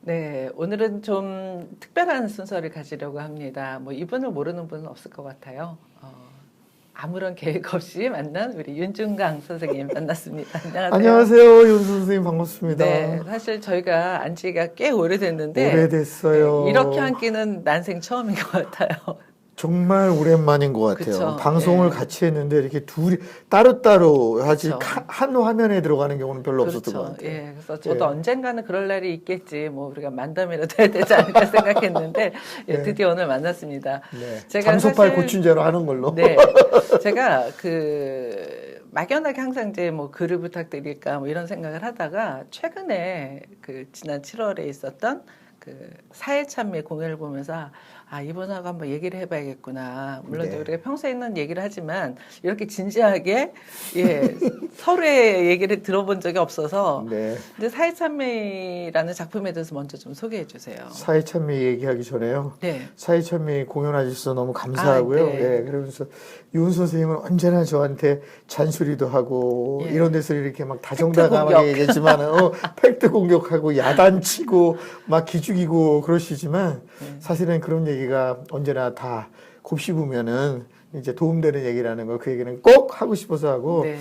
네, 오늘은 좀 특별한 순서를 가지려고 합니다. 뭐 이분을 모르는 분은 없을 것 같아요. 아무런 계획 없이 만난 우리 윤중강 선생님 만났습니다. 안녕하세요. 안녕하세요. 윤 선생님 반갑습니다. 네, 사실 저희가 안 지가 꽤 오래됐는데 오래됐어요. 네, 이렇게 한 끼는 난생 처음인 것 같아요. 정말 오랜만인 것 같아요. 그쵸? 방송을 네. 같이 했는데 이렇게 둘이 따로따로 하지 그쵸. 한 화면에 들어가는 경우는 별로 없었던 것 그렇죠. 같아요. 예, 그래서 저도 예. 언젠가는 그럴 날이 있겠지. 뭐 우리가 만담이라도 해야 되지 않을까 생각했는데 예, 네. 드디어 오늘 만났습니다. 네. 제가 장소팔 사실 고춘제로 하는 걸로. 네, 제가 막연하게 항상 이제 뭐 글을 부탁드릴까 뭐 이런 생각을 하다가 최근에 그 지난 7월에 있었던 그 사회참여 공연을 보면서 이분하고 한번 얘기를 해봐야겠구나. 물론 네. 우리가 평소에 있는 얘기를 하지만 이렇게 진지하게 예 서로의 얘기를 들어본 적이 없어서 네. 근데 사회참여라는 작품에 대해서 먼저 좀 소개해 주세요. 사회참여 얘기하기 전에요. 네. 사회참여 공연하셔서 너무 감사하고요. 네. 예, 그러면서 윤 선생님은 언제나 저한테 잔소리도 하고 예. 이런 데서 이렇게 막 공격. 다정다감하게 얘기했지만은 팩트 공격하고 야단치고 막 기죽이고 그러시지만 사실은 그런 얘기가 언제나 다 곱씹으면은 이제 도움되는 얘기라는 거 그 얘기는 꼭 하고 싶어서 하고 네.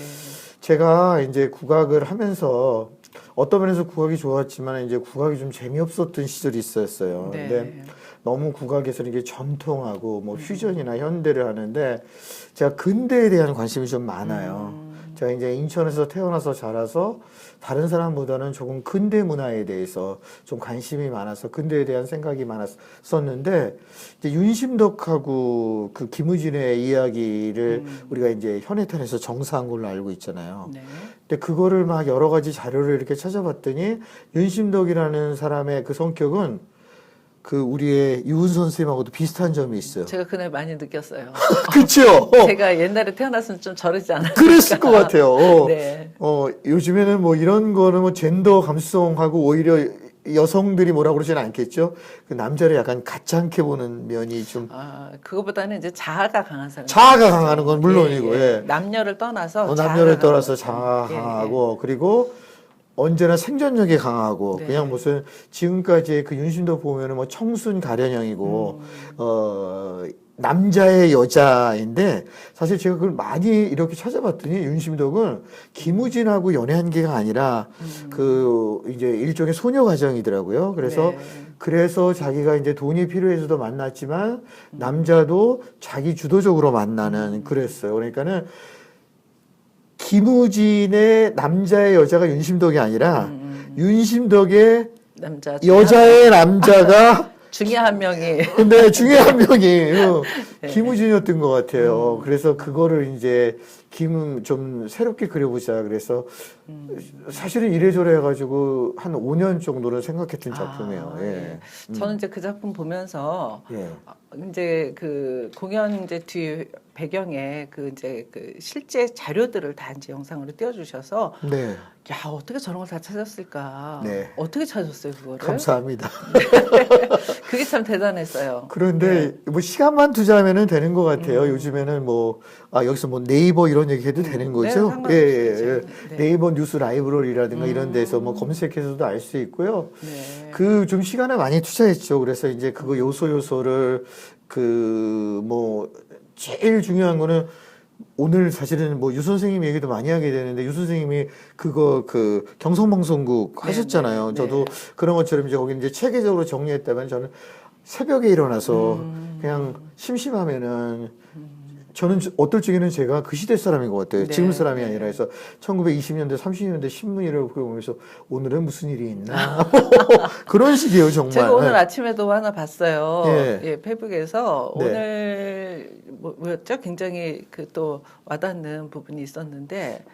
제가 이제 국악을 하면서 어떤 면에서 국악이 좋았지만 이제 국악이 좀 재미없었던 시절이 있었어요. 네. 근데 너무 국악에서 이게 전통하고 뭐 퓨전이나 현대를 하는데 제가 근대에 대한 관심이 좀 많아요. 제가 이제 인천에서 태어나서 자라서 다른 사람보다는 조금 근대 문화에 대해서 좀 관심이 많아서 근대에 대한 생각이 많았었는데 이제 윤심덕하고 그 김우진의 이야기를 우리가 이제 현해탄에서 정사한 걸로 알고 있잖아요. 네. 근데 그거를 막 여러 가지 자료를 이렇게 찾아봤더니 윤심덕이라는 사람의 그 성격은 그 우리의 유은 선생님하고도 비슷한 점이 있어요. 제가 그날 많이 느꼈어요. 그렇죠? 제가 옛날에 태어났으면 좀 저러지 않았을까. 그랬을 것 같아요. 네. 요즘에는 뭐 이런 거는 뭐 젠더 감수성하고 오히려 여성들이 뭐라고 그러지는 않겠죠? 그 남자를 약간 가짜않게 보는 면이 좀. 그거보다는 이제 자아가 강한 사람. 자아가 강하는 건 물론이고, 예. 남녀를 떠나서. 남녀를 자아가 떠나서 강한 자아가 강하고, 그리고 언제나 생존력이 강하고, 네. 그냥 무슨 지금까지 그 윤심도 보면은 뭐 청순 가련형이고, 남자의 여자인데 사실 제가 그걸 많이 이렇게 찾아봤더니 윤심덕은 김우진하고 연애한 게가 아니라 그 이제 일종의 소녀 과정이더라고요. 그래서 네. 그래서 자기가 이제 돈이 필요해서도 만났지만 남자도 자기 주도적으로 만나는 그랬어요. 그러니까는 김우진의 남자의 여자가 윤심덕이 아니라 윤심덕의 남자. 여자의 남자가 중에 한 명이. 근데 중에 한 명이 김우진이었던 것 같아요. 그래서 그거를 이제 좀 새롭게 그려보자. 그래서 사실은 이래저래 해가지고 한 5년 정도는 생각했던 작품이에요. 예. 저는 이제 그 작품 보면서 예. 이제 그 공연 이제 뒤 배경에 그 이제 그 실제 자료들을 다 이제 영상으로 띄워주셔서 네. 야 어떻게 저런 걸 다 찾았을까? 네. 어떻게 찾았어요 그거를? 감사합니다. 그게 참 대단했어요. 그런데 뭐 시간만 투자하면은 되는 것 같아요. 요즘에는 뭐 여기서 뭐 네이버 이런 얘기 해도 되는 거죠? 상관없이 되죠. 네. 네이버 뉴스 라이브러리라든가 이런 데서 뭐 검색해서도 알 수 있고요. 네. 그 좀 시간을 많이 투자했죠. 그래서 이제 그거 요소를 그 뭐 제일 중요한 거는 오늘 사실은 뭐 유 선생님 얘기도 많이 하게 되는데 유 선생님이 그거 그 경성방송국 하셨잖아요. 네. 저도 그런 것처럼 이제 거기 이제 체계적으로 정리했다면 저는 새벽에 일어나서 그냥 심심하면은 저는 어떨 적에는 제가 그 시대 사람인 것 같아요. 네. 지금 사람이 아니라 해서 1920년대, 30년대 신문이라고 보면서 오늘은 무슨 일이 있나 그런 식이에요 정말. 제가 오늘 아침에도 하나 봤어요. 예. 예, 페북에서 네. 오늘 뭐였죠? 굉장히 그 또 와닿는 부분이 있었는데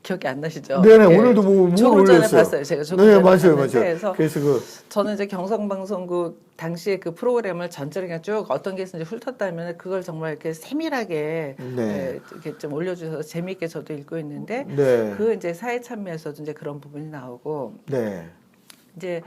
기억이 안 나시죠? 네네. 오늘도 뭐 조금 전에 올렸어요. 봤어요. 제가 조금 네, 전에 맞아요, 봤는데 맞아요. 그래서 저는 이제 경성방송국 당시에 그 프로그램을 전체를 그냥 쭉 어떤 게 있는지 훑었다면 그걸 정말 이렇게 세밀하게 네. 이렇게 좀 올려주셔서 재미있게 저도 읽고 있는데 네. 그 이제 사회 참여에서도 이제 그런 부분이 나오고 네. 이제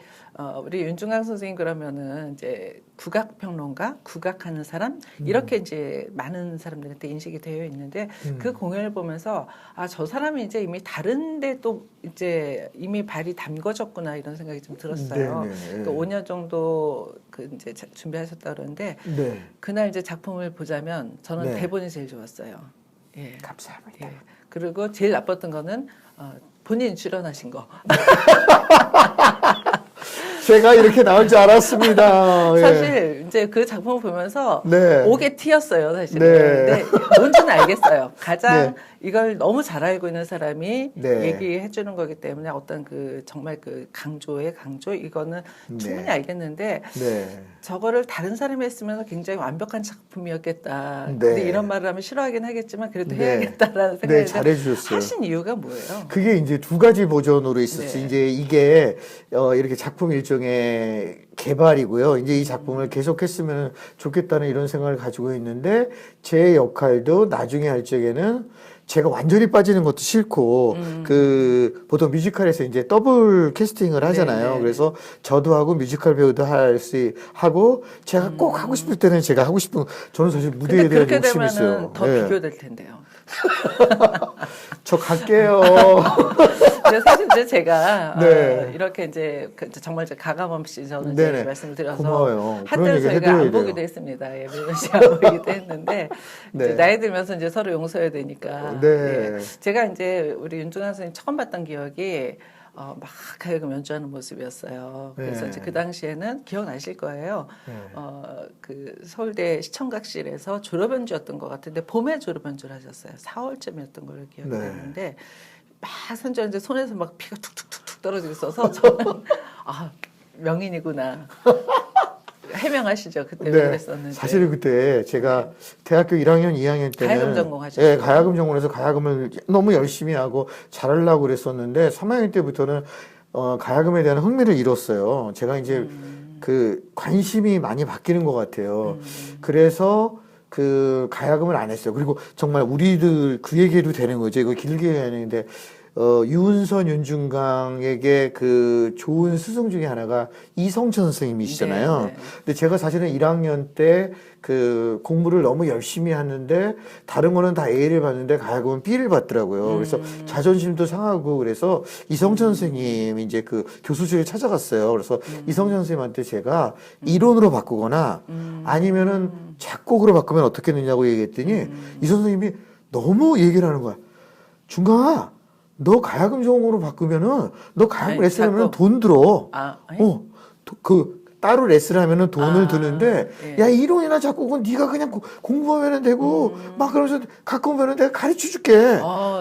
우리 윤중강 선생님 그러면은 이제 국악 평론가, 국악하는 사람 이렇게 이제 많은 사람들한테 인식이 되어 있는데 그 공연을 보면서 아, 저 사람이 이제 이미 다른데 또 이제 이미 발이 담궈졌구나 이런 생각이 좀 들었어요. 또 5년 정도 그 이제 준비하셨다 그러는데 네. 그날 이제 작품을 보자면 저는 네. 대본이 제일 좋았어요. 예. 감사합니다. 예. 그리고 제일 나빴던 거는 본인이 출연하신 거. 제가 이렇게 나올 줄 알았습니다. 예. 사실 이제 그 작품을 보면서 네. 옥에 튀었어요, 사실은. 네. 근데 뭔지는 알겠어요. 가장 네. 이걸 너무 잘 알고 있는 사람이 네. 얘기해 주는 거기 때문에 어떤 그 정말 그 강조의 강조 이거는 충분히 네. 알겠는데 네. 저거를 다른 사람이 했으면 굉장히 완벽한 작품이었겠다. 네. 근데 이런 말을 하면 싫어하긴 하겠지만 그래도 네. 해야겠다라는 생각이 네, 잘해주셨어요. 하신 이유가 뭐예요? 그게 이제 두 가지 버전으로 있었어요. 네. 이제 이게 이렇게 작품 일종의 개발이고요. 이제 이 작품을 계속했으면 좋겠다는 이런 생각을 가지고 있는데 제 역할도 나중에 할 적에는 제가 완전히 빠지는 것도 싫고 그 보통 뮤지컬에서 이제 더블 캐스팅을 하잖아요. 네, 네. 그래서 저도 하고 뮤지컬 배우도 할 수 하고 제가 꼭 하고 싶을 때는 제가 하고 싶은 저는 사실 무대에 근데 대한 그렇게 욕심이 있어요. 되면은 더 네. 비교될 텐데요. 저 갈게요. 근데 사실 이제 제가 네. 이렇게 이제 정말 이제 가감 없이 저는 네네. 이제 말씀을 드려서 고마워요. 그런 한때는 얘기 저희가 해드려야 안 보기도 돼요. 했습니다. 예비군 씨 안 보기도 했는데 네. 이제 나이 들면서 이제 서로 용서해야 되니까. 네. 예. 제가 이제 우리 윤중환 선생님 처음 봤던 기억이 막 가요금 연주하는 모습이었어요. 그래서 네. 이제 그 당시에는 기억나실 거예요. 네. 그 서울대 시청각실에서 졸업연주였던 것 같은데 봄에 졸업연주를 하셨어요. 4월쯤이었던 걸로 기억이 네. 나는데 막 선전하는데 손에서 막 피가 툭툭툭툭 떨어지고 있어서 저는 아 명인이구나. 해명하시죠. 그때 왜 그랬었는데. 사실은 그때 제가 대학교 1학년, 2학년 때는 가야금 전공하셨어요. 예, 가야금 전공해서 가야금을 너무 열심히 하고 잘하려고 그랬었는데 3학년 때부터는 가야금에 대한 흥미를 잃었어요. 제가 이제 그 관심이 많이 바뀌는 것 같아요. 그래서 그 가야금을 안 했어요. 그리고 정말 우리들 그 얘기해도 되는 거죠. 이거 길게 해야 하는데 유은선, 윤중강에게 그 좋은 스승 중에 하나가 이성천 선생님이시잖아요. 네, 네. 근데 제가 사실은 1학년 때 그 공부를 너무 열심히 하는데 다른 거는 다 A를 받는데 가야금은 B를 받더라고요. 그래서 자존심도 상하고 그래서 이성천 선생님 이제 그 교수실에 찾아갔어요. 그래서 이성천 선생님한테 제가 이론으로 바꾸거나 아니면은 작곡으로 바꾸면 어떻겠느냐고 얘기했더니 이 선생님이 너무 얘기를 하는 거야. 중강아, 너 가야금 전공으로 바꾸면은 너 가야금 아니, 레슨하면 작곡. 돈 들어. 아, 아니? 그 따로 레슨하면은 돈을 드는데 예. 야 이론이나 작곡은 네가 그냥 공부하면 되고 막 그러면서 갖고 오면은 내가 가르쳐 줄게.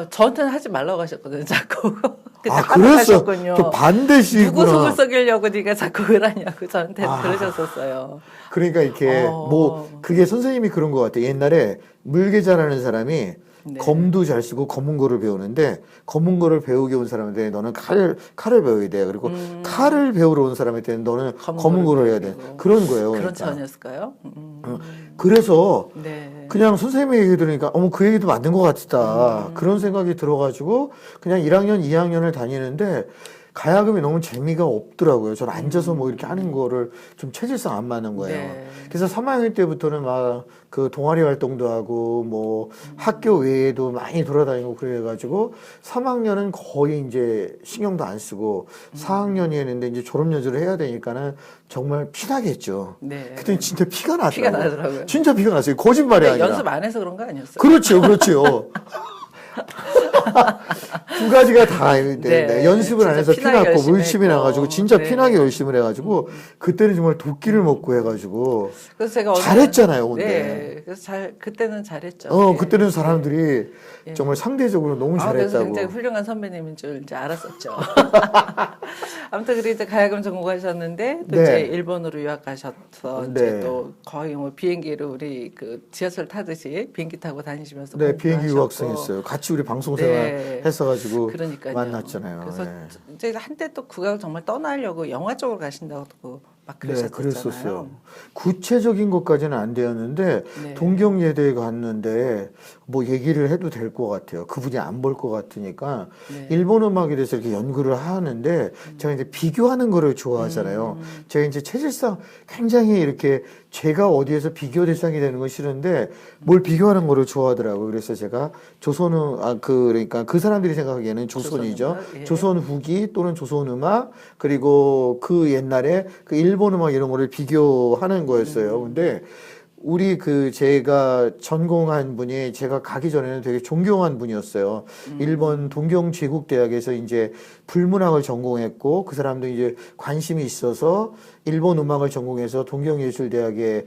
저한테는 하지 말라고 하셨거든요. 작곡. 그랬어. 하셨군요. 그 반대시구나. 누구 속을 썩이려고 네가 작곡을 하냐고 저한테 그러셨었어요. 그러니까 이렇게 뭐 그게 선생님이 그런 것 같아. 옛날에 물계자라는 사람이 네. 검도 잘 쓰고 검은 거를 배우는데 검은 거를 배우게 온 사람한테 너는 칼을 배워야 돼. 그리고 칼을 배우러 온 사람한테는 너는 검은 거를 해야 돼. 배우고. 그런 거예요. 그런 그러니까. 차원이었을까요? 그래서 네. 그냥 선생님의 얘기 들으니까 어머 그 얘기도 맞는 것 같다. 그런 생각이 들어가지고 그냥 1학년, 2학년을 다니는데 가야금이 너무 재미가 없더라고요. 저는 앉아서 뭐 이렇게 하는 거를 좀 체질상 안 맞는 거예요. 네. 그래서 3학년 때부터는 막 그 동아리 활동도 하고 뭐 학교 외에도 많이 돌아다니고 그래가지고 3학년은 거의 이제 신경도 안 쓰고 4학년이 했는데 이제 졸업 연주를 해야 되니까는 정말 피나게 했죠. 네. 그때 진짜 피가 나더라고요. 피가 나더라고요. 진짜 피가 났어요. 거짓말이 아니라. 연습 안 해서 그런 거 아니었어요? 그렇죠, 그렇죠. 두 가지가 다 있는데 네, 연습을 안 진짜 해서 피나게 피났고 열심히 물심이 했고. 나가지고 진짜 네. 피나게 열심히 해가지고 그때는 정말 도끼를 먹고 해가지고 그래서 제가 잘했잖아요, 근데. 네, 그래서 그때는 잘했죠. 네. 그때는 사람들이 예. 정말 상대적으로 너무 그래서 잘했다고. 굉장히 훌륭한 선배님인 줄 이제 알았었죠. 아무튼 그래 이제 가야금 전공하셨는데 또 네. 이제 일본으로 유학 가셔서 이제 네. 또 거의 뭐 비행기로 우리 그 지하철 타듯이 비행기 타고 다니시면서 네, 비행기 공부하셨고. 유학생했어요. 같이 우리 방송생활 네. 했어가지고 그러니까요. 만났잖아요. 그래서 네. 이제 한때 또 국악을 정말 떠나려고 영화 쪽으로 가신다고 막 네, 그러셨잖아요. 그랬었어요. 구체적인 것까지는 안 되었는데 네. 동경예대에 갔는데 뭐 얘기를 해도 될 것 같아요. 그분이 안 볼 것 같으니까 네. 일본 음악에 대해서 이렇게 연구를 하는데 제가 이제 비교하는 거를 좋아하잖아요. 제가 이제 체질상 굉장히 이렇게 제가 어디에서 비교 대상이 되는 건 싫은데 뭘 비교하는 거를 좋아하더라고요. 그래서 제가 그러니까 그 사람들이 생각하기에는 조선이죠. 조선음악, 예. 조선 후기 또는 조선 음악 그리고 그 옛날에 그 일본 음악 이런 거를 비교하는 거였어요. 근데 우리 제가 전공한 분이 제가 가기 전에는 되게 존경한 분이었어요. 일본 동경 제국대학에서 이제 불문학을 전공했고 그 사람도 이제 관심이 있어서 일본 음악을 전공해서 동경예술대학의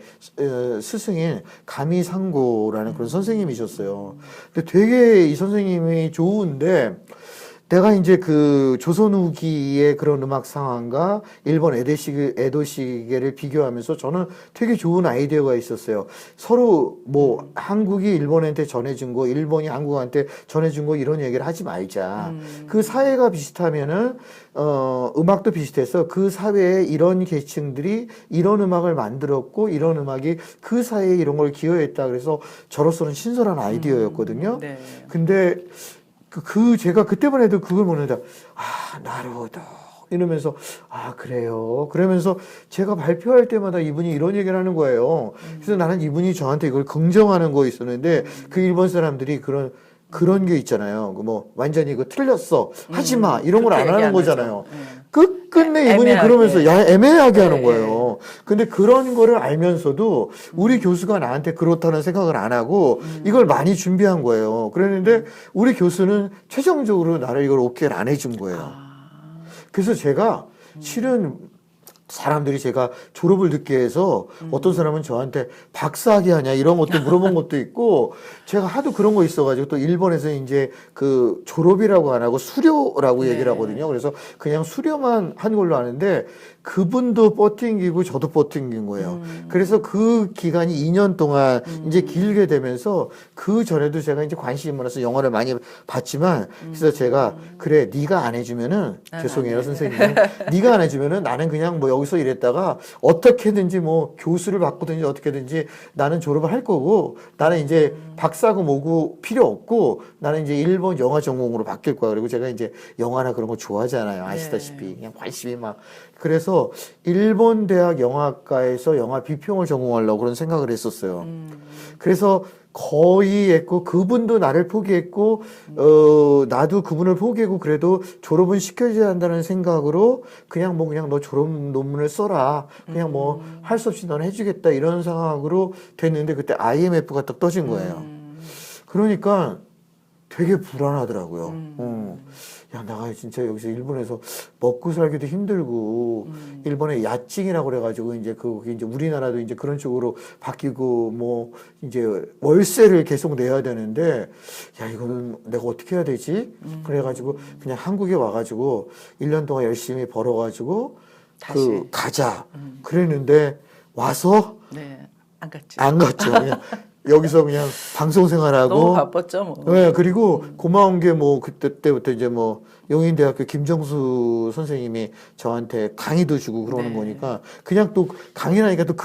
스승인 가미상고라는 그런 선생님이셨어요. 근데 되게 이 선생님이 좋은데 내가 이제 그 조선 후기의 그런 음악 상황과 일본 에도시계를 비교하면서 저는 되게 좋은 아이디어가 있었어요. 서로 뭐 한국이 일본한테 전해준 거, 일본이 한국한테 전해준 거 이런 얘기를 하지 말자. 그 사회가 비슷하면은 음악도 비슷해서 그 사회에 이런 계층들이 이런 음악을 만들었고 이런 음악이 그 사회에 이런 걸 기여했다. 그래서 저로서는 신선한 아이디어였거든요. 네. 근데 제가 그때만 해도 그걸 보는데, 나루호도. 이러면서, 그래요. 그러면서 제가 발표할 때마다 이분이 이런 얘기를 하는 거예요. 그래서 나는 이분이 저한테 이걸 긍정하는 거 있었는데, 그 일본 사람들이 그런 게 있잖아요. 완전히 이거 틀렸어. 하지 마. 이런 걸 안 하는 거잖아요. 끝끝내 이분이 애매하게. 그러면서 애매하게 하는 네, 거예요. 근데 그런 거를 알면서도 우리 교수가 나한테 그렇다는 생각을 안 하고 이걸 많이 준비한 거예요. 그랬는데 우리 교수는 최종적으로 나를 이걸 오케이를 안 해준 거예요. 그래서 제가 실은 사람들이 제가 졸업을 늦게 해서 어떤 사람은 저한테 박사학위 하냐 이런 것도 물어본 것도 있고 제가 하도 그런 거 있어가지고 또 일본에서 이제 그 졸업이라고 안 하고 수료라고 네. 얘기를 하거든요. 그래서 그냥 수료만 한 걸로 아는데 그분도 버팅기고 저도 버팅긴 거예요. 그래서 그 기간이 2년 동안 이제 길게 되면서 그 전에도 제가 이제 관심이 많아서 영화를 많이 봤지만 그래서 제가 그래 네가 안 해주면은 죄송해요 선생님 네가 안 해주면은 나는 그냥 뭐 여기서 일했다가 어떻게든지 뭐 교수를 바꾸든지 어떻게든지 나는 졸업을 할 거고 나는 이제 박사고 뭐고 필요 없고 나는 이제 일본 영화 전공으로 바뀔 거야. 그리고 제가 이제 영화나 그런 거 좋아하잖아요. 아시다시피 그냥 관심이 막 그래서 일본 대학 영화과에서 영화 비평을 전공하려고 그런 생각을 했었어요. 그래서 거의 했고 그분도 나를 포기했고 나도 그분을 포기했고 그래도 졸업은 시켜줘야 한다는 생각으로 그냥 너 졸업 논문을 써라 그냥 뭐 할 수 없이 넌 해주겠다 이런 상황으로 됐는데 그때 IMF가 딱 떠진 거예요. 그러니까 되게 불안하더라고요. 야, 내가 진짜 여기서 일본에서 먹고 살기도 힘들고, 일본의 야증이라고 그래가지고, 그게 이제 우리나라도 이제 그런 쪽으로 바뀌고, 뭐, 이제 월세를 계속 내야 되는데, 야, 이거는 내가 어떻게 해야 되지? 그래가지고, 그냥 한국에 와가지고, 1년 동안 열심히 벌어가지고, 다시. 가자. 그랬는데, 와서, 네. 안 갔죠. 안 갔죠. 그냥 여기서 그냥 방송 생활하고. 너무 바빴죠, 뭐. 네, 그리고 고마운 게 뭐 그때부터 이제 뭐 용인대학교 김정수 선생님이 저한테 강의도 주고 그러는 네. 거니까 그냥 또 강의라니까 또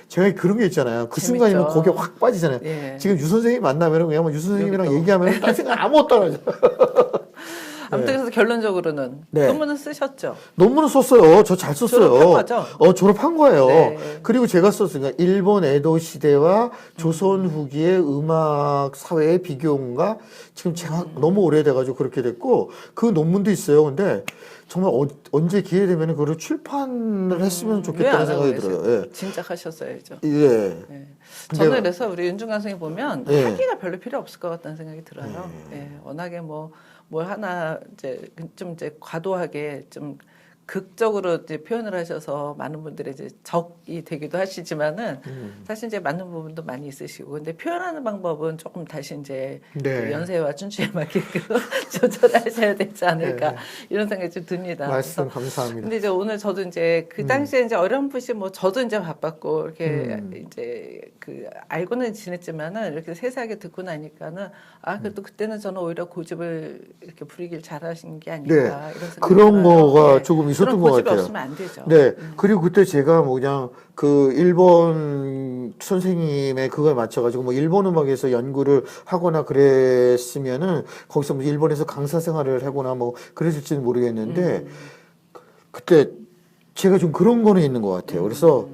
제가 그런 게 있잖아요. 그 재밌죠. 순간이면 거기에 확 빠지잖아요. 예. 지금 유 선생님 만나면 그냥 유 선생님이랑 여기 또. 얘기하면 딴 생각 아무것도 안 하죠. 아무튼 그래서 결론적으로는 네. 논문은 쓰셨죠. 논문을 썼어요. 저 잘 썼어요. 졸업한 거죠? 졸업한 거예요. 네. 그리고 제가 썼으니까 일본 에도 시대와 조선 후기의 음악 사회의 비교인가 지금 제가 너무 오래돼가지고 그렇게 됐고 그 논문도 있어요. 근데 정말 언제 기회 되면 그거를 출판을 했으면 좋겠다는 생각이 들어요. 예. 진짜 하셨어야죠. 예. 네. 근데- 저는 그래서 우리 윤중관 선생님 보면 예. 학위가 별로 필요 없을 것 같다는 생각이 들어요. 예. 워낙에 뭘 하나 좀 과도하게 좀 극적으로 이제 표현을 하셔서 많은 분들이 이제 적이 되기도 하시지만은 사실 이제 맞는 부분도 많이 있으시고 근데 표현하는 방법은 조금 다시 이제 네. 그 연세와 춘추에 맞게끔 조절하셔야 되지 않을까 네. 이런 생각이 좀 듭니다. 말씀 그래서 감사합니다. 근데 이제 오늘 저도 이제 그 당시에 이제 어렴풋이 뭐 저도 이제 바빴고 이렇게 이제 그 알고는 지냈지만은 이렇게 세세하게 듣고 나니까는 그래도 그때는 저는 오히려 고집을 이렇게 부리길 잘하신 게 아닌가 네. 이런 생각이 그런 들어요. 거가 네. 조금 있었던 그런 것 고집이 같아요. 없으면 안 되죠. 네. 그리고 그때 제가 뭐 그냥 그 일본 선생님의 그거에 맞춰가지고 뭐 일본 음악에서 연구를 하거나 그랬으면은 거기서 뭐 일본에서 강사 생활을 하거나 뭐 그랬을지는 모르겠는데 그때 제가 좀 그런 거는 있는 것 같아요. 그래서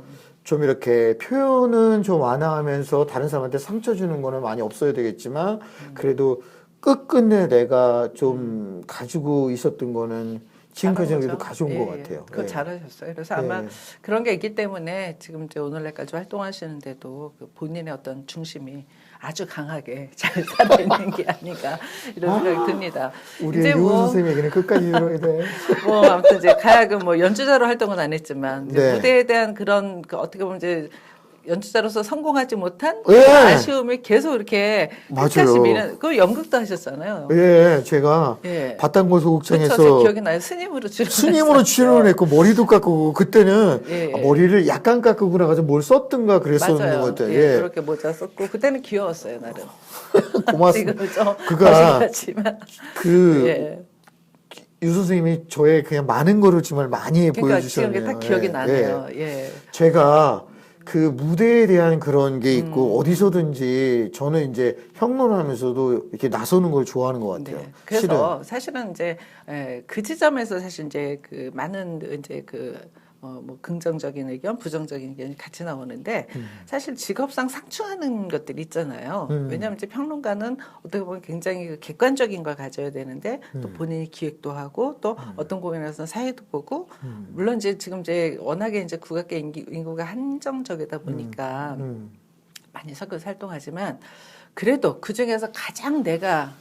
좀 이렇게 표현은 좀 완화하면서 다른 사람한테 상처 주는 거는 많이 없어야 되겠지만 그래도 끝끝내 내가 좀 가지고 있었던 거는 지금까지 잘한 그래도 거죠. 가져온 예, 것 예. 같아요. 그거 예. 잘하셨어요. 그래서 아마 예. 그런 게 있기 때문에 지금 이제 오늘날까지 활동하시는데도 그 본인의 어떤 중심이 아주 강하게 잘 살아있는 게 아닌가 이런 생각이 듭니다. 우리 이제 유은 선생님 얘기는 끝까지 들어야 돼. 뭐 아무튼 이제 가야금 뭐 연주자로 활동은 안 했지만 이제 네. 무대에 대한 그런 그 어떻게 보면 이제 연주자로서 성공하지 못한 예. 그 아쉬움이 계속 이렇게 끝까지 맞아요. 미는 그 연극도 하셨잖아요. 예, 제가 예. 바탕고 그렇죠. 제 소극장에서 기억이 나요. 스님으로 스님으로 출연을 했고 머리도 깎고 그때는 예, 예. 머리를 약간 깎고 나가지고 뭘 썼든가 그랬었는 것 맞아요. 같아요. 예, 예. 그렇게 모자 썼고 그때는 귀여웠어요 나름. 고맙습니다. 지금은 좀 그가 거짓말지만 그 예. 유 선생님이 저의 그냥 많은 거를 정말 많이 그러니까 지금 보여주셨네요. 이게 딱 기억이 예, 나네요. 예. 예. 제가 그 무대에 대한 그런 게 있고 어디서든지 저는 이제 평론하면서도 이렇게 나서는 걸 좋아하는 것 같아요. 네. 그래서 사실은 이제 그 지점에서 사실 이제 그 많은 이제 그 뭐 긍정적인 의견, 부정적인 의견이 같이 나오는데 사실 직업상 상충하는 것들이 있잖아요. 왜냐하면 이제 평론가는 어떻게 보면 굉장히 그 객관적인 걸 가져야 되는데 또 본인이 기획도 하고 또 어떤 공연에서 사회도 보고 물론 이제 지금 이제 워낙에 이제 국악계 인구가 한정적이다 보니까 많이 섞여서 활동하지만 그래도 그 중에서 가장 내가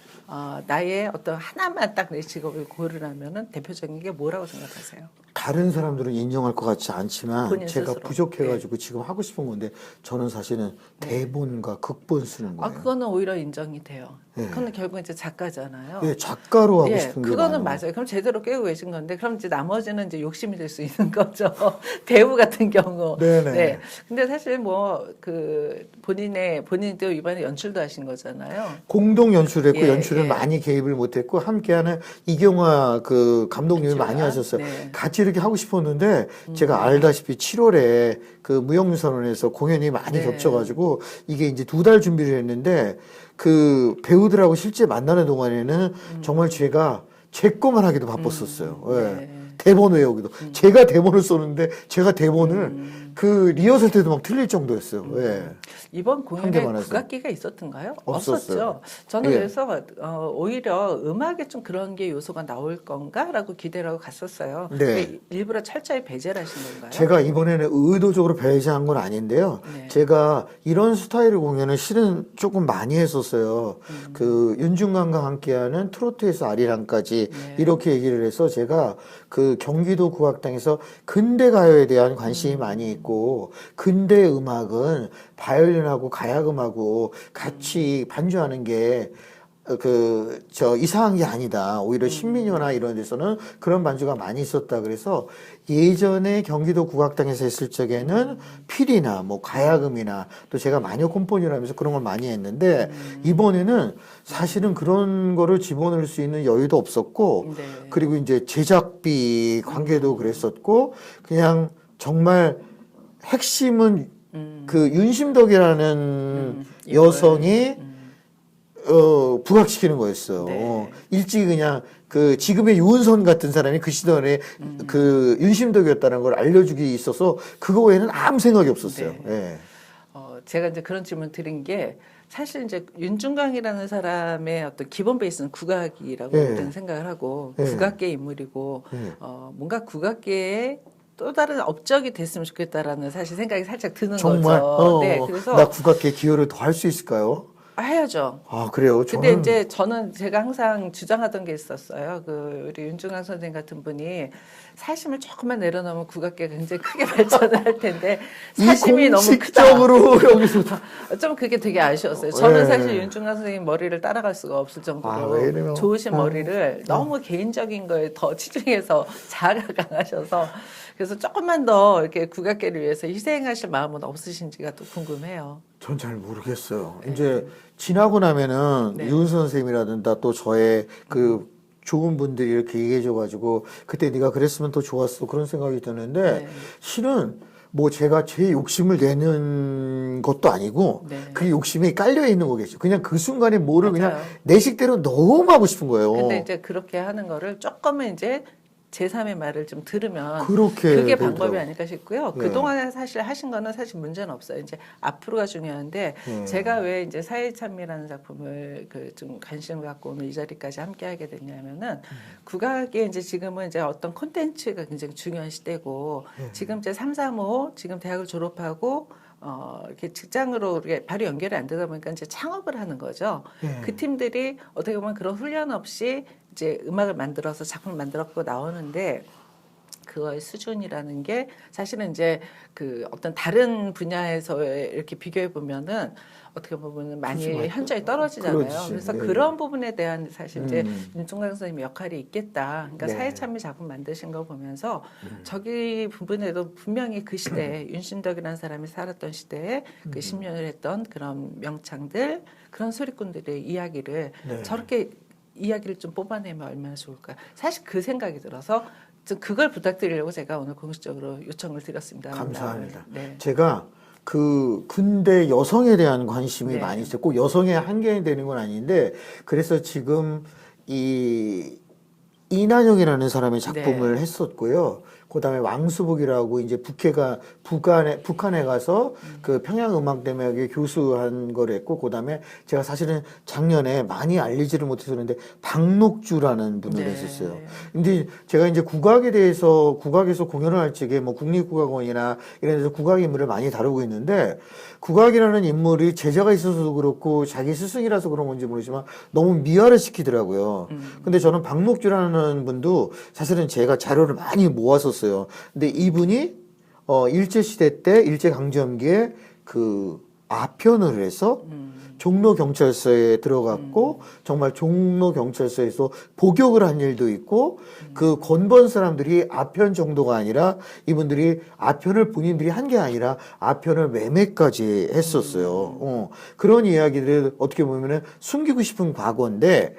나의 어떤 하나만 딱 내 직업을 고르라면은 대표적인 게 뭐라고 생각하세요? 다른 사람들은 인정할 것 같지 않지만 본인 제가 스스로. 부족해가지고 지금 하고 싶은 건데 저는 사실은 대본과 극본 쓰는 거예요. 그거는 오히려 인정이 돼요. 예. 그거는 결국 이제 작가잖아요. 예, 작가로 하고 예, 싶은 게 그거는 많아요. 맞아요. 그럼 제대로 깨고 계신 건데, 그럼 이제 나머지는 이제 욕심이 될 수 있는 거죠. 배우 같은 경우. 네네. 네. 근데 사실 뭐, 본인도 이번에 연출도 하신 거잖아요. 공동 연출했고 예, 연출은 예. 많이 개입을 못했고 함께하는 이경화 그 감독님이 그렇죠. 많이 하셨어요. 네. 같이 이렇게 하고 싶었는데 제가 알다시피 7월에 그 무형유산원에서 공연이 많이 네. 겹쳐가지고 이게 이제 2달 준비를 했는데 그 배우들하고 실제 만나는 동안에는 정말 제가 제 것만 하기도 바빴었어요. 예. 네. 대본 외우기도. 제가 대본을 썼는데 제가 대본을 그 리허설 때도 막 틀릴 정도였어요. 예. 이번 한 공연에 개만 해서. 국악기가 있었던가요? 없었어요. 없었죠. 저는 예. 그래서 오히려 음악에 좀 그런 게 요소가 나올 건가라고 기대를 하고 갔었어요. 네. 근데 일부러 철저히 배제를 하신 건가요? 제가 이번에는 의도적으로 배제한 건 아닌데요. 네. 제가 이런 스타일의 공연을 실은 조금 많이 했었어요. 그 윤중관과 함께하는 트로트에서 아리랑까지 네. 이렇게 얘기를 해서 제가 그 경기도 국악당에서 근대 가요에 대한 관심이 많이 있고 근대 음악은 바이올린하고 가야금하고 같이 반주하는 게 이상한 게 아니다. 오히려 신민요나 이런 데서는 그런 반주가 많이 있었다. 그래서 예전에 경기도 국악당에서 했을 적에는 필이나 뭐 가야금이나 또 제가 마녀 콤포니를 하면서 그런 걸 많이 했는데 이번에는 사실은 그런 거를 집어넣을 수 있는 여유도 없었고 네. 그리고 이제 제작비 관계도 그랬었고 그냥 정말 핵심은 그 윤심덕이라는 여성이 부각시키는 거였어요. 네. 일찍 그냥 그 지금의 유은선 같은 사람이 그 시절에 그 윤심덕이었다는 걸 알려주기 있어서 그거 외에는 아무 생각이 없었어요. 네. 예. 제가 이제 그런 질문 드린 게 사실 이제 윤중강이라는 사람의 어떤 기본 베이스는 국악이라고 네. 저는 생각을 하고 네. 국악계 인물이고 네. 뭔가 국악계에 또 다른 업적이 됐으면 좋겠다라는 사실 생각이 살짝 드는 정말 거죠. 네, 그래서 나 국악계 기여를 더 할 수 있을까요? 해야죠. 아 그래요. 근데 이제 저는 제가 항상 주장하던 게 있었어요. 우리 윤중강 선생님 같은 분이 사심을 조금만 내려놓으면 국악계가 굉장히 크게 발전을 할 텐데 사심이 너무 크다. 공식적으로 여기서 좀 그게 되게 아쉬웠어요. 저는 네. 사실 윤중강 선생님 머리를 따라갈 수가 없을 정도로 왜 이래요? 좋으신 머리를 너무 개인적인 거에 더 치중해서 자아가 강하셔서 그래서 조금만 더 이렇게 국악계를 위해서 희생하실 마음은 없으신지가 또 궁금해요. 전 잘 모르겠어요. 이제 지나고 나면은 네. 유은선 선생님이라든가 또 저의 그 좋은 분들이 이렇게 얘기해줘가지고 그때 네가 그랬으면 더 좋았어 그런 생각이 드는데 네. 실은 뭐 제가 제 욕심을 내는 것도 아니고 네. 그 욕심이 깔려 있는 거겠죠. 그냥 그 순간에 뭐를 맞아요. 그냥 내 식대로 너무 하고 싶은 거예요. 근데 이제 그렇게 하는 거를 조금은 이제 제3의 말을 좀 들으면 그렇게 그게 되더라고요. 방법이 아닐까 싶고요. 예. 그동안에 사실 하신 거는 사실 문제는 없어요. 이제 앞으로가 중요한데 예. 제가 왜 이제 사회참미라는 작품을 그 좀 관심을 갖고 오늘 이 자리까지 함께 하게 됐냐면은 국악이 이제 지금은 이제 어떤 콘텐츠가 굉장히 중요한 시대고 지금 이제 3, 3, 5 지금 대학을 졸업하고 이렇게 직장으로 우리가 바로 연결이 안 되다 보니까 이제 창업을 하는 거죠. 예. 그 팀들이 어떻게 보면 그런 훈련 없이 이제 음악을 만들어서 작품을 만들었고 나오는데 그거의 수준이라는 게 사실은 이제 그 어떤 다른 분야에서 이렇게 비교해 보면은 어떻게 보면 많이 그렇죠. 현저히 떨어지잖아요. 그렇지. 그래서 예. 그런 부분에 대한 사실 이제 윤종강 선생님의 역할이 있겠다. 그러니까 네. 사회참미 작품 만드신 걸 보면서 저기 부분에도 분명히 그 시대에 윤신덕이라는 사람이 살았던 시대에 그 10년을 했던 그런 명창들 그런 소리꾼들의 이야기를 네. 저렇게 이야기를 좀 뽑아내면 얼마나 좋을까. 사실 그 생각이 들어서 좀 그걸 부탁드리려고 제가 오늘 공식적으로 요청을 드렸습니다. 감사합니다. 네. 제가 그 근대 여성에 대한 관심이 네. 많이 있었고 여성의 한계이 되는 건 아닌데 그래서 지금 이 이난영이라는 사람의 작품을 했었고요. 그다음에 왕수복이라고 이제 북한에 가서 그 평양음악대학의 교수한 걸 했고 그다음에 제가 사실은 작년에 많이 알리지를 못했었는데 박록주라는 분을 네. 했었어요. 근데 제가 이제 국악에서 공연을 할 적에 뭐 국립국악원이나 이런 데서 국악 인물을 많이 다루고 있는데 국악이라는 인물이 제자가 있어서도 그렇고 자기 스승이라서 그런 건지 모르지만 너무 미화를 시키더라고요. 근데 저는 박록주라는 분도 사실은 제가 자료를 많이 모았었어요. 근데 이분이 일제시대 때 일제강점기에 그 아편을 해서 종로경찰서에 들어갔고 정말 종로경찰서에서 복역을 한 일도 있고 그 건번 사람들이 아편 정도가 아니라 이분들이 아편을 본인들이 한 게 아니라 아편을 매매까지 했었어요. 그런 이야기들을 어떻게 보면은 숨기고 싶은 과거인데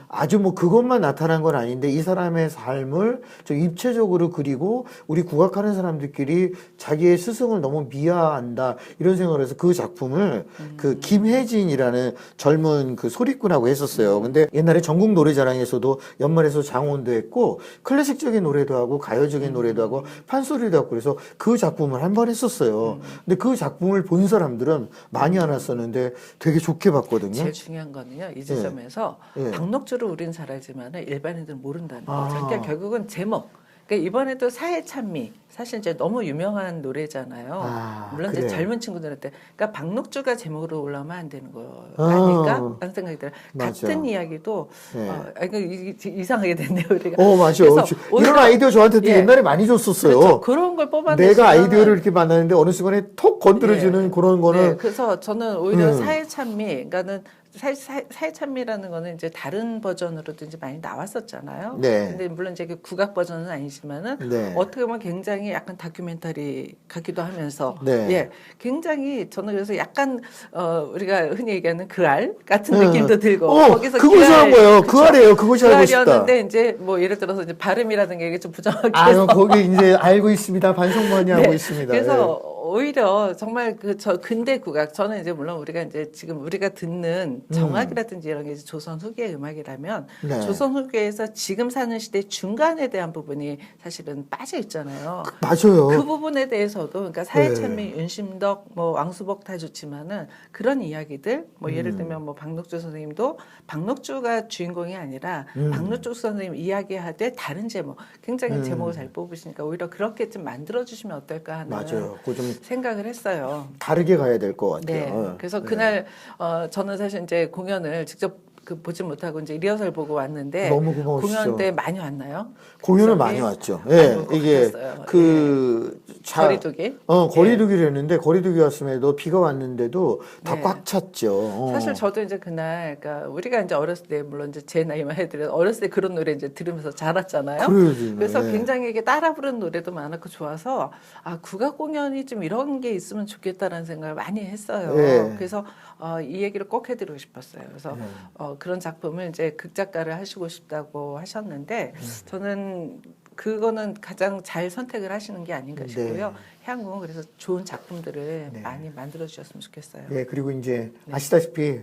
아주 뭐 그것만 나타난 건 아닌데 이 사람의 삶을 좀 입체적으로 그리고 우리 국악하는 사람들끼리 자기의 스승을 너무 미화한다 이런 생각을 해서 그 작품을 그 김혜진이라는 젊은 그 소리꾼하고 했었어요. 근데 옛날에 전국 노래자랑에서도 연말에서 장원도 했고 클래식적인 노래도 하고 가요적인 노래도 하고 판소리도 하고 그래서 그 작품을 한 번 했었어요. 근데 그 작품을 본 사람들은 많이 안 왔었는데 되게 좋게 봤거든요. 제일 중요한 거는요. 이 지점에서 예. 박록주를 우리는 잘 알지만 일반인들은 모른다는 아. 거죠. 그러니까 결국은 제목. 그러니까 이번에도 사회참미. 사실 이제 너무 유명한 노래잖아요. 아, 물론 그래요. 이제 젊은 친구들한테. 그러니까 박록주가 제목으로 올라오면 안 되는 거 아닐까? 라는 생각이 들어요. 맞아. 같은 이야기도 네. 이거 이상하게 됐네요. 우리가. 맞아. 그래서 이런 아이디어 저한테도 예. 옛날에 많이 줬었어요. 그렇죠. 그런 걸 뽑아내시면 내가 아이디어를 이렇게 만나는데 어느 순간에 톡 건드려주는 예. 그런 거는 네, 그래서 저는 오히려 사회참미, 그러니까는 사회참미라는 거는 이제 다른 버전으로도 이제 많이 나왔었잖아요. 네. 근데 물론 이제 그 국악 버전은 아니지만은 네. 어떻게 보면 굉장히 약간 다큐멘터리 같기도 하면서 네. 예, 굉장히 저는 그래서 약간 우리가 흔히 얘기하는 그알 같은 느낌도 들고 거기서 그것이 한 거예요. 그쵸? 그알이에요. 그것이 알고 싶다. 그알이었는데 이제 뭐 예를 들어서 이제 발음이라든가 이게 좀 부정하게 거기 이제 알고 있습니다. 반성만이 하고 있습니다. 그래서 오히려 정말 저 근대 국악 저는 이제 물론 우리가 이제 지금 우리가 듣는 정악이라든지 이런 게 이제 조선 후기의 음악이라면 네. 조선 후기에서 지금 사는 시대 중간에 대한 부분이 사실은 빠져 있잖아요. 맞아요. 그 부분에 대해서도 그러니까 사회참미, 윤심덕, 뭐 왕수복 다 좋지만은 그런 이야기들 뭐 예를 들면 뭐 박록주 선생님도 박록주가 주인공이 아니라 박록주 선생님 이야기하되 다른 제목 굉장히 제목을 잘 뽑으시니까 오히려 그렇게 좀 만들어 주시면 어떨까 하는 맞아요. 그거 좀 생각을 했어요. 다르게 가야 될 것 같아요. 네. 그래서 그날 저는 사실 이제 공연을 직접 보지 못하고 이제 리허설 보고 왔는데 너무 고마우시죠. 공연 때 많이 왔나요? 공연을 구석에? 많이 왔죠. 예, 것 이게 같았어요. 거리두기. 거리두기를 했는데 거리두기 왔음에도 비가 왔는데도 다 네. 꽉 찼죠. 사실 저도 이제 그날, 그러니까 우리가 이제 어렸을 때, 물론 이제 제 나이만 해드려 어렸을 때 그런 노래 이제 들으면서 자랐잖아요. 그래서 네. 굉장히 이게 따라 부르는 노래도 많았고 좋아서, 국악 공연이 좀 이런 게 있으면 좋겠다라는 생각을 많이 했어요. 네. 그래서 이 얘기를 꼭 해드리고 싶었어요. 그래서 그런 작품을 이제 극작가를 하시고 싶다고 하셨는데 저는 그거는 가장 잘 선택을 하시는 게 아닌가 싶고요. 향후 그래서 좋은 작품들을 많이 만들어 주셨으면 좋겠어요. 네, 그리고 이제 네. 아시다시피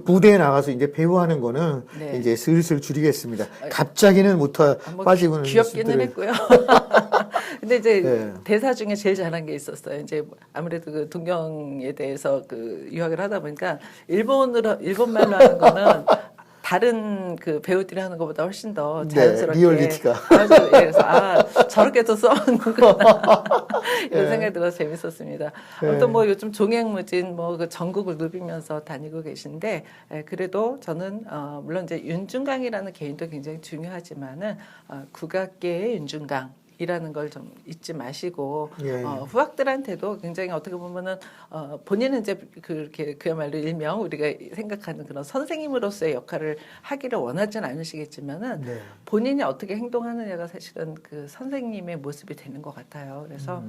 무대에 나가서 이제 배우하는 거는 네. 이제 슬슬 줄이겠습니다. 갑자기는 못 빠지고는 귀엽기는 모습들을- 했고요. 근데 이제 네. 대사 중에 제일 잘한 게 있었어요. 이제 아무래도 그 동경에 대해서 그 유학을 하다 보니까 일본말로 하는 거는 다른 그 배우들이 하는 것보다 훨씬 더 네, 자연스럽게 리얼리티가. 맞아요. 예, 그래서 저렇게도 써먹는구나 이런 네. 생각이 들어서 재밌었습니다. 네. 아무튼 뭐 요즘 종횡무진 뭐 그 전국을 누비면서 다니고 계신데 그래도 저는 물론 이제 윤중강이라는 개인도 굉장히 중요하지만은 국악계의 윤중강. 이라는 걸 좀 잊지 마시고 예. 후학들한테도 굉장히 어떻게 보면은 본인은 이제 그렇게 그야말로 일명 우리가 생각하는 그런 선생님으로서의 역할을 하기를 원하지는 않으시겠지만은 네. 본인이 어떻게 행동하느냐가 사실은 그 선생님의 모습이 되는 것 같아요. 그래서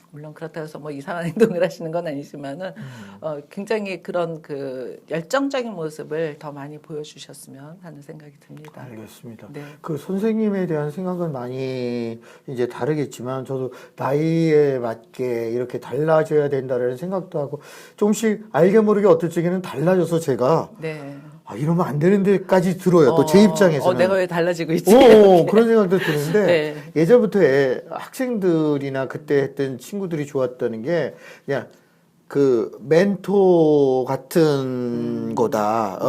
물론 그렇다고 해서 뭐 이상한 행동을 하시는 건 아니지만은 굉장히 그런 그 열정적인 모습을 더 많이 보여주셨으면 하는 생각이 듭니다. 알겠습니다. 네. 그 선생님에 대한 생각은 많이 이제 다르겠지만 저도 나이에 맞게 이렇게 달라져야 된다는 생각도 하고 조금씩 알게 모르게 어떨 적에는 달라져서 제가 네. 이러면 안 되는 데까지 들어요. 또 제 입장에서는. 내가 왜 달라지고 있지? 그런 생각도 드는데 네. 예전부터 학생들이나 그때 했던 친구들이 좋았다는 게 그냥 그 멘토 같은 거다.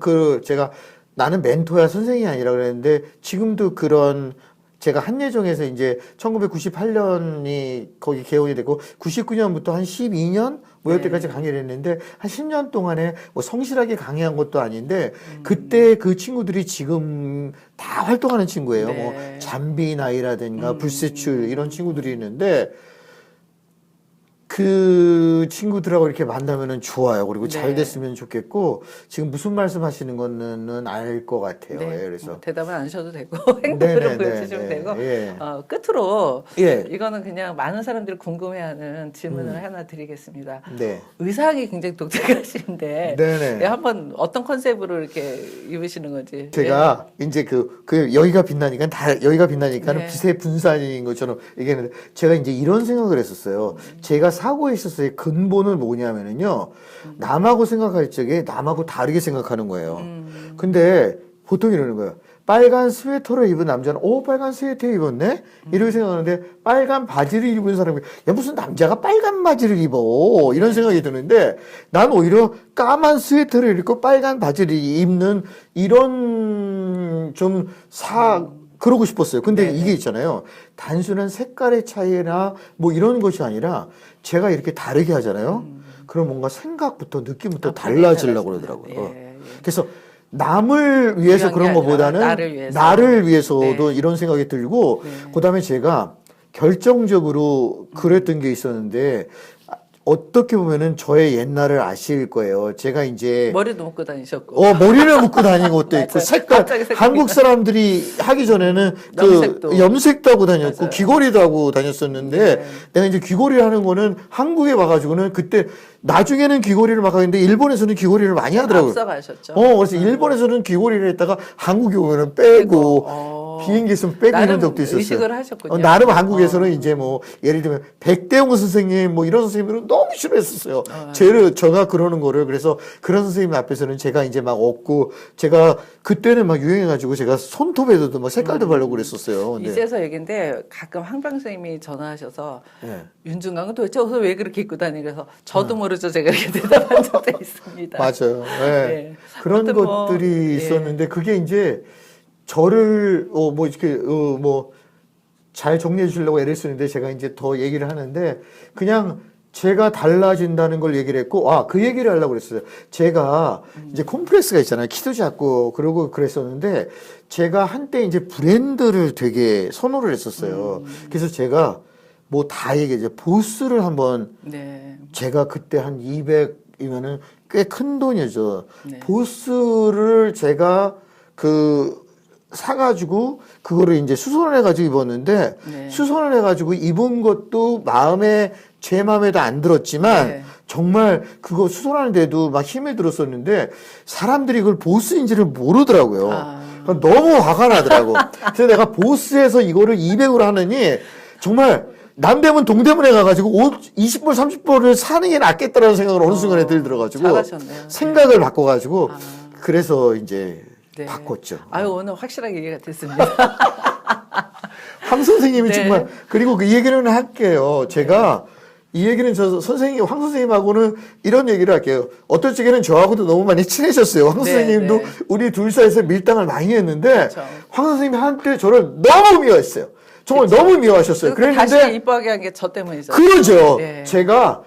네. 제가 나는 멘토야 선생이 아니라 그랬는데 지금도 그런 제가 한예종에서 이제 1998년이 거기 개원이 됐고 99년부터 한 12년 뭐 여태까지 강의를 했는데 한 10년 동안에 뭐 성실하게 강의한 것도 아닌데 그때 그 친구들이 지금 다 활동하는 친구예요. 네. 뭐 잠비나이라든가 불세출 이런 친구들이 있는데 그 친구들하고 이렇게 만나면은 좋아요. 그리고 잘 네. 됐으면 좋겠고 지금 무슨 말씀하시는 거는 알 것 같아요. 네. 예, 그래서 대답은 안 하셔도 되고 행동으로 보여주시면 되고 예. 끝으로 예. 이거는 그냥 많은 사람들이 궁금해하는 질문을 하나 드리겠습니다. 네. 의상이 굉장히 독특하신데 네네. 한번 어떤 컨셉으로 이렇게 입으시는 건지 제가 이제 여기가 빛나니까 여기가 빛나니까는 네. 빛의 분산인 것처럼 얘기했는데 제가 이제 이런 생각을 했었어요. 제가 사고에 있었어의 근본은 뭐냐면은요. 남하고 생각할 적에 남하고 다르게 생각하는 거예요. 근데 보통 이러는 거예요. 빨간 스웨터를 입은 남자는 빨간 스웨터 입었네? 이렇게 생각하는데 빨간 바지를 입은 사람이 야 무슨 남자가 빨간 바지를 입어 이런 생각이 드는데 난 오히려 까만 스웨터를 입고 빨간 바지를 입는 이런 그러고 싶었어요. 근데 네네. 이게 있잖아요. 단순한 색깔의 차이나 뭐 이런 것이 아니라 제가 이렇게 다르게 하잖아요. 그럼 뭔가 생각부터 느낌부터 달라지려고 그러더라고요. 예. 그래서 남을 위해서 위한 게 그런 아니라 것보다는 나를 위해서. 위해서도 네. 이런 생각이 들고 네. 그다음에 제가 결정적으로 그랬던 게 있었는데 어떻게 보면은 저의 옛날을 아실 거예요. 제가 이제 머리도 묶고 다니셨고 머리를 묶고 다니는 것도 있고 맞아요. 색깔 갑자기 색깔이 한국 사람들이 하기 전에는 염색도 하고 다녔고 맞아요. 귀걸이도 하고 다녔었는데 네. 내가 이제 귀걸이를 하는 거는 한국에 와가지고는 그때 나중에는 귀걸이를 막 하는데 일본에서는 귀걸이를 많이 하더라고요. 앞서가셨죠. 그래서 일본에서는 귀걸이를 했다가 한국에 오면은 빼고 비행기 있으면 빼고 이런 적도 있었어요. 의식을 하셨군요. 나름 한국에서는 이제 뭐 예를 들면 백대영 선생님 뭐 이런 선생님들은 너무 싫어했었어요. 제가 그러는 거를 그래서 그런 선생님 앞에서는 제가 이제 막 없고 제가 그때는 막 유행해가지고 제가 손톱에도 막 색깔도 바르고 그랬었어요. 근데 이제서 얘기인데 가끔 황병 선생님이 전화하셔서 네. 윤중강은 도대체 어서 왜 그렇게 입고 다니? 그래서 저도 모르죠. 제가 이렇게 대답한 적도 있습니다. 맞아요. 네. 네. 그런 아무튼 뭐, 것들이 있었는데 그게 이제 저를 뭐 이렇게 뭐 잘 정리해 주려고 애를 쓰는데 제가 이제 더 얘기를 하는데 그냥 제가 달라진다는 걸 얘기를 했고 그 얘기를 하려고 그랬어요. 제가 이제 콤플렉스가 있잖아요. 키도 작고 그러고 그랬었는데 제가 한때 이제 브랜드를 되게 선호를 했었어요. 그래서 제가 뭐 다 얘기해요. 보스를 한번 네. 제가 그때 한 200이면은 꽤 큰 돈이죠. 네. 보스를 제가 사가지고 그거를 이제 수선을 해가지고 입었는데 네. 수선을 해가지고 입은 것도 제 마음에도 안 들었지만 네. 정말 그거 수선하는데도 막 힘이 들었었는데 사람들이 그걸 보스인지를 모르더라고요. 그러니까 너무 화가 나더라고. 그래서 내가 보스에서 이거를 200으로 하느니 정말 남대문 동대문에 가가지고 20불 30불을 사는 게 낫겠다라는 생각을 어느 순간에 들더라가지고 잘하셨네요. 생각을 바꿔가지고 그래서 이제 네. 바꿨죠. 아유, 오늘 확실하게 이해가 됐습니다. 황 선생님이 네. 정말 그리고 그 얘기는 할게요. 제가 이 얘기는 황 선생님하고는 이런 얘기를 할게요. 어떨 적에는 저하고도 너무 많이 친해졌어요. 황 네, 선생님도 네. 우리 둘 사이에서 밀당을 많이 했는데 그렇죠. 황 선생님이 한때 저를 너무 미워했어요. 정말 너무 미워하셨어요. 다시 그랬는데 이뻐하게 한 게 저 때문이죠. 그러죠. 네. 제가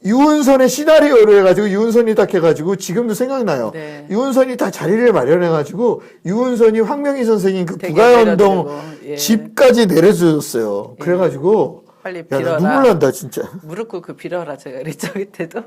유은선의 시나리오를 해가지고 유은선이 딱 해가지고 지금도 생각나요. 네. 유은선이 다 자리를 마련해가지고 유은선이 황명희 선생님 그 되게 부가연동 내려드리고, 예. 집까지 내려줬어요. 예. 그래가지고 빨리 야, 나 빌어라. 눈물 난다 진짜. 무릎 꿇고 빌어라 제가 그랬죠 그때도.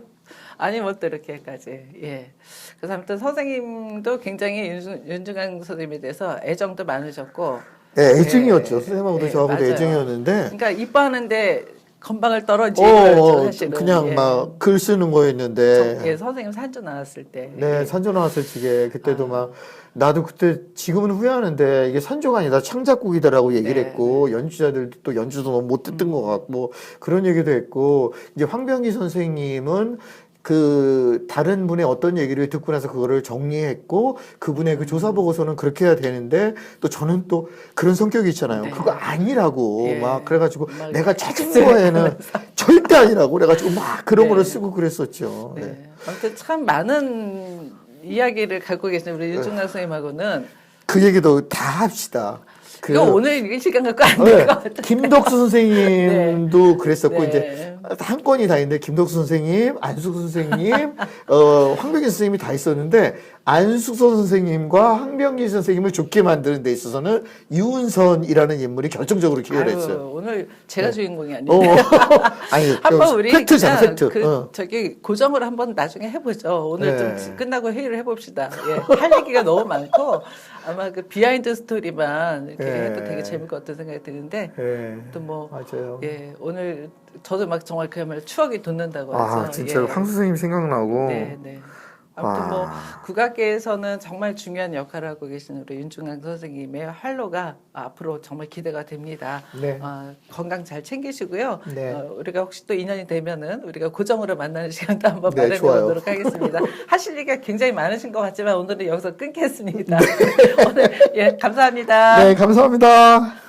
아니 뭐 또 이렇게까지. 예. 그래서 아무튼 선생님도 굉장히 윤중강 선생님에 대해서 애정도 많으셨고. 네, 애증이었죠. 예. 선생님하고도 예, 저하고도 맞아요. 애증이었는데. 그러니까 이뻐하는데 건방을 떨어지고 거였죠 사실은. 그냥 예. 막 글 쓰는 거였는데. 예, 선생님 산주 나왔을 때. 네, 예. 산조 나왔을 적에 그때도 막 나도 그때 지금은 후회하는데 이게 산조가 아니다 창작곡이다라고 얘기를 네, 했고 연주자들도 또 연주도 너무 못 듣던 것 같고 그런 얘기도 했고 이제 황병기 선생님은 그 다른 분의 어떤 얘기를 듣고 나서 그거를 정리했고 그분의 그 조사 보고서는 그렇게 해야 되는데 또 저는 또 그런 성격이 있잖아요. 네. 그거 아니라고 예. 막 그래가지고 막 내가 찾은 거에는 절대 아니라고 그래가지고 막 그런 네. 거를 쓰고 그랬었죠. 네. 네. 아무튼 참 많은 이야기를 갖고 계신 우리 윤중강 선생님하고는 그 얘기도 다 합시다. 이거 오늘 이 시간 갖고 안 네, 될 것 같아요. 김덕수 선생님도 그랬었고 네. 이제 한 건이 다 있는데 김덕수 선생님, 안숙 선생님, 황병기 선생님이 다 있었는데 안숙 선생님과 황병기 선생님을 좋게 만드는 데 있어서는 유은선이라는 인물이 결정적으로 기여를 아유, 했어요. 오늘 제가 네. 주인공이 아닌데 아니 한번 우리 팩트잖아, 그냥 팩트. 저기 고정을 한번 나중에 해보죠. 오늘 네. 좀 끝나고 회의를 해봅시다. 예, 할 얘기가 너무 많고 아마 그 비하인드 스토리만 이렇게 네. 해도 되게 재밌을 것 같은 생각이 드는데 예. 또 뭐 맞아요. 예, 오늘 저도 막 정말 그야말로 추억이 돋는다고 하죠. 아, 진짜 예. 황 선생님 생각나고. 네, 네. 아무튼 뭐 국악계에서는 정말 중요한 역할을 하고 계신 우리 윤중강 선생님의 활로가 앞으로 정말 기대가 됩니다. 네. 건강 잘 챙기시고요. 네. 우리가 혹시 또 인연이 되면은 우리가 고정으로 만나는 시간도 한번 네, 마련해 좋아요. 보도록 하겠습니다. 하실 얘기가 굉장히 많으신 것 같지만 오늘은 여기서 끊겠습니다. 오늘 예, 감사합니다. 네, 감사합니다.